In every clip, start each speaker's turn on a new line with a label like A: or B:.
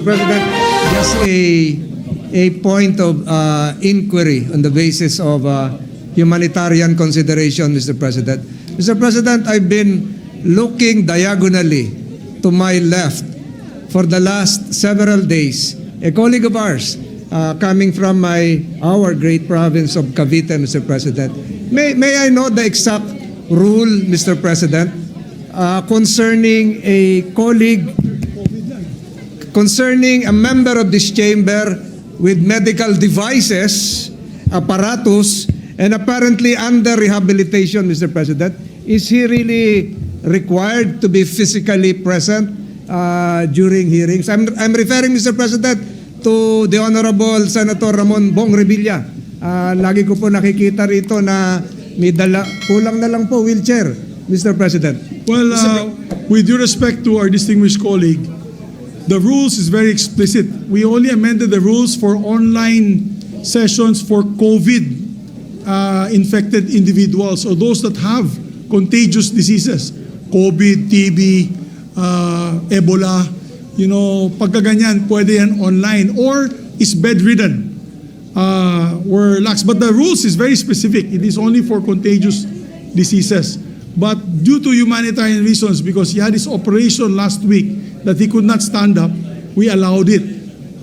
A: President, just a point of inquiry on the basis of humanitarian consideration, Mr. President. Mr. President, I've been looking diagonally to my left for the last several days. A colleague of ours coming from our great province of Cavite, Mr. President. May I know the exact rule, Mr. President, concerning a colleague, concerning a member of this chamber with medical devices, apparatus, and apparently under rehabilitation, Mr. President. Is he really required to be physically present during hearings? I'm referring, Mr. President, to the Honorable Senator Ramon Bong Revilla. Lagi ko po nakikita rito na may dala, kulang na lang po, wheelchair, Mr. President.
B: Well, with due respect to our distinguished colleague, the rules is very explicit. We only amended the rules for online sessions for COVID infected individuals or those that have contagious diseases, COVID, TB, Ebola, pagkaganyan, pwede yan online or is bedridden. Were lax. But the rules is very specific. It is only for contagious diseases. But due to humanitarian reasons, because he had his operation last week that he could not stand up, we allowed it.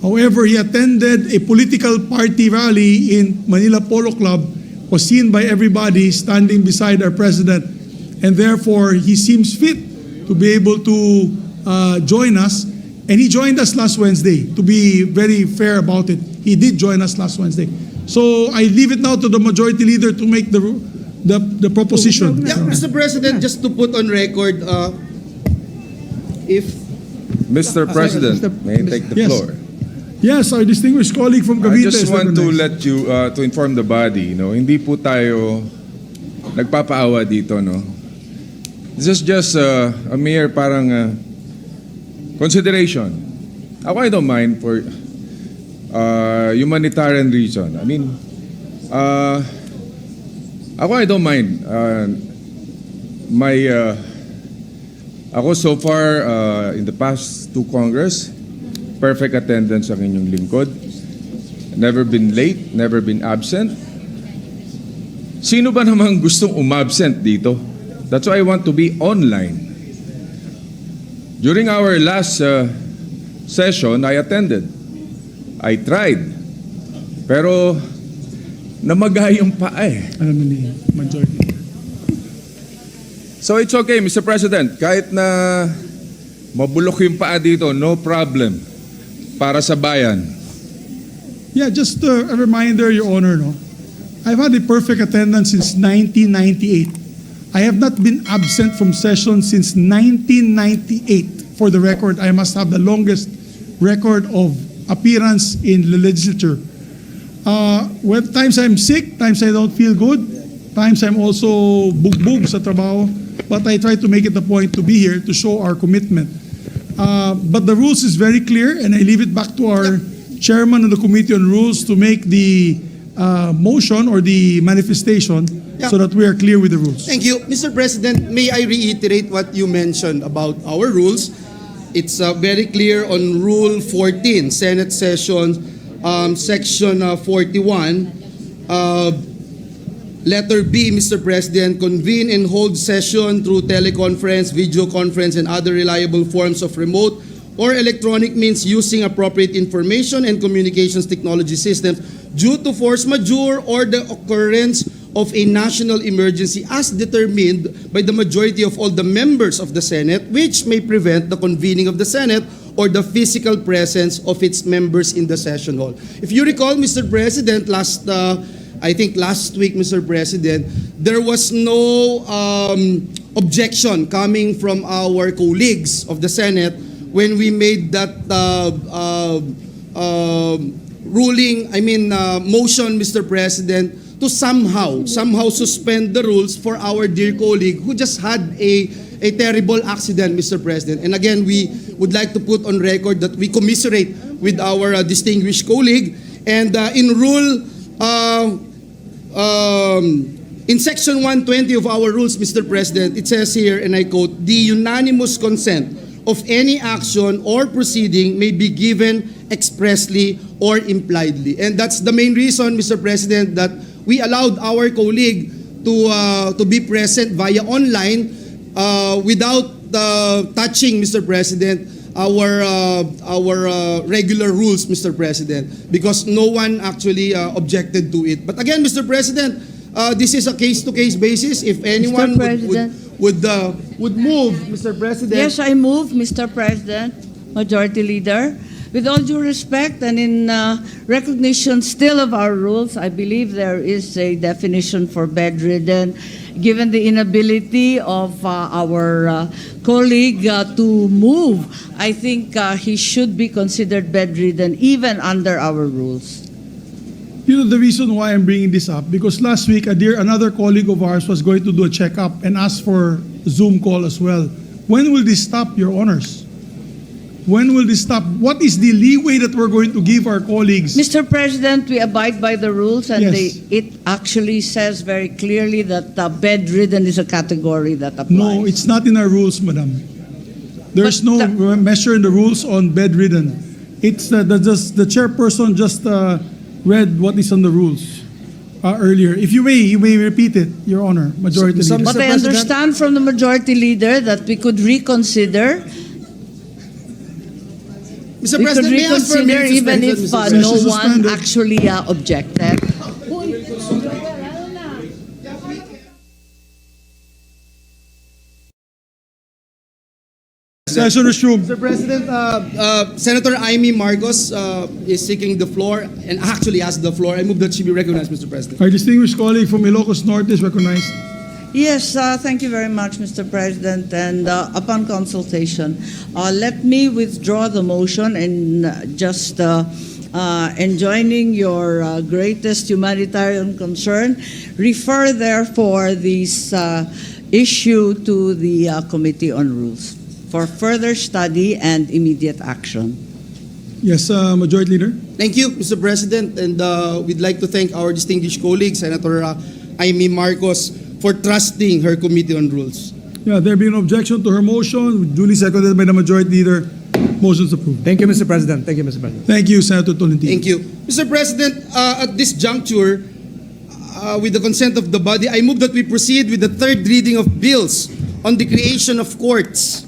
B: However, he attended a political party rally in Manila Polo Club, was seen by everybody standing beside our president, and therefore he seems fit to be able to join us. And he joined us last Wednesday. To be very fair about it, he did join us last Wednesday. So I leave it now to the majority leader to make the proposition.
C: Yeah, Mr. President, just to put on record, if
D: Mr. President, may I take the
B: Yes.
D: floor?
B: Yes, our distinguished colleague from
D: I
B: Cavite
D: just
B: is
D: want to
B: recognized.
D: let you, to inform the body, hindi po tayo nagpapaawa dito, no? This is just a mere parang consideration. Ako, I don't mind for humanitarian reason. I mean, ako, I don't mind. Ako so far, in the past two Congress, perfect attendance ang inyong lingkod. Never been late, never been absent. Sino ba namang gustong umabsent dito? That's why I want to be online. During our last session, I attended. I tried. Pero namaga yung paa eh.
B: Alam ni majority.
D: So it's okay, Mr. President. Kahit na mabulok yung paa dito, no problem. Para sa bayan.
B: Yeah, just a reminder, Your Honor, no? I've had a perfect attendance since 1998. I have not been absent from session since 1998. For the record, I must have the longest record of appearance in the legislature. When times I'm sick, times I don't feel good, times I'm also bugbog sa trabaho, but I try to make it a point to be here to show our commitment. But the rules is very clear, and I leave it back to our chairman of the Committee on Rules to make the motion or the manifestation so that we are clear with the rules.
C: Thank you. Mr. President, may I reiterate what you mentioned about our rules? It's very clear on Rule 14, Senate Session, Section 41, Letter B, Mr. President, convene and hold session through teleconference, video conference, and other reliable forms of remote or electronic means using appropriate information and communications technology systems due to force majeure or the occurrence of a national emergency as determined by the majority of all the members of the Senate, which may prevent the convening of the Senate or the physical presence of its members in the session hall. If you recall, Mr. President, I think last week, Mr. President, there was no objection coming from our colleagues of the Senate when we made that motion, Mr. President, to somehow suspend the rules for our dear colleague who just had a terrible accident, Mr. President. And again, we would like to put on record that we commiserate with our distinguished colleague. And in Rule in Section 120 of our rules, Mr. President, it says here, and I quote, the unanimous consent of any action or proceeding may be given expressly or impliedly. And that's the main reason, Mr. President, that we allowed our colleague to be present via online without touching, Mr. President, our regular rules, Mr. President, because no one actually objected to it. But again, Mr. President, this is a case-to-case basis. If anyone would move, Mr. President.
E: Yes, I move, Mr. President, Majority Leader. With all due respect and in recognition still of our rules, I believe there is a definition for bedridden. Given the inability of our colleague to move, I think he should be considered bedridden even under our rules.
B: You know the reason why I'm bringing this up? Because last week, another colleague of ours was going to do a checkup and ask for Zoom call as well. When will this stop, Your Honors? When will this stop? What is the leeway that we're going to give our colleagues?
E: Mr. President, we abide by the rules, and
B: Yes.
E: it actually says very clearly that bedridden is a category that applies.
B: No, it's not in our rules, Madam. There's
E: But
B: no measure in the rules on bedridden. It's the chairperson just read what is on the rules earlier. If you may repeat it, Your Honor, Majority
A: Some-
B: Leader.
E: But I
A: President-
E: understand from the Majority Leader that we could reconsider.
C: Mr.
E: We could
C: President, may I ask for a
E: reconsider
C: minute
E: even
C: suspension,
E: if
C: Mr.
B: President?
E: no
B: Session
E: one
B: suspended.
E: actually objected.
B: Session resumed.
C: Mr. President, Senator Amy Marcos is seeking the floor and actually has the floor. I move that she be recognized, Mr. President.
B: Our distinguished colleague from Ilocos Norte is recognized.
E: Yes, thank you very much, Mr. President. And upon consultation, let me withdraw the motion and just enjoining your greatest humanitarian concern, refer therefore this issue to the Committee on Rules for further study and immediate action.
B: Yes, Majority Leader.
C: Thank you, Mr. President, and we'd like to thank our distinguished colleague, Senator Amy Marcos, for trusting her Committee on Rules.
B: Yeah, there being no objection to her motion, duly seconded by the Majority Leader. Motion is approved.
A: Thank you, Mr. President. Thank you, Mr. President.
B: Thank you, Senator Tolentino.
C: Thank you. Mr. President, at this juncture, with the consent of the body, I move that we proceed with the third reading of bills on the creation of courts.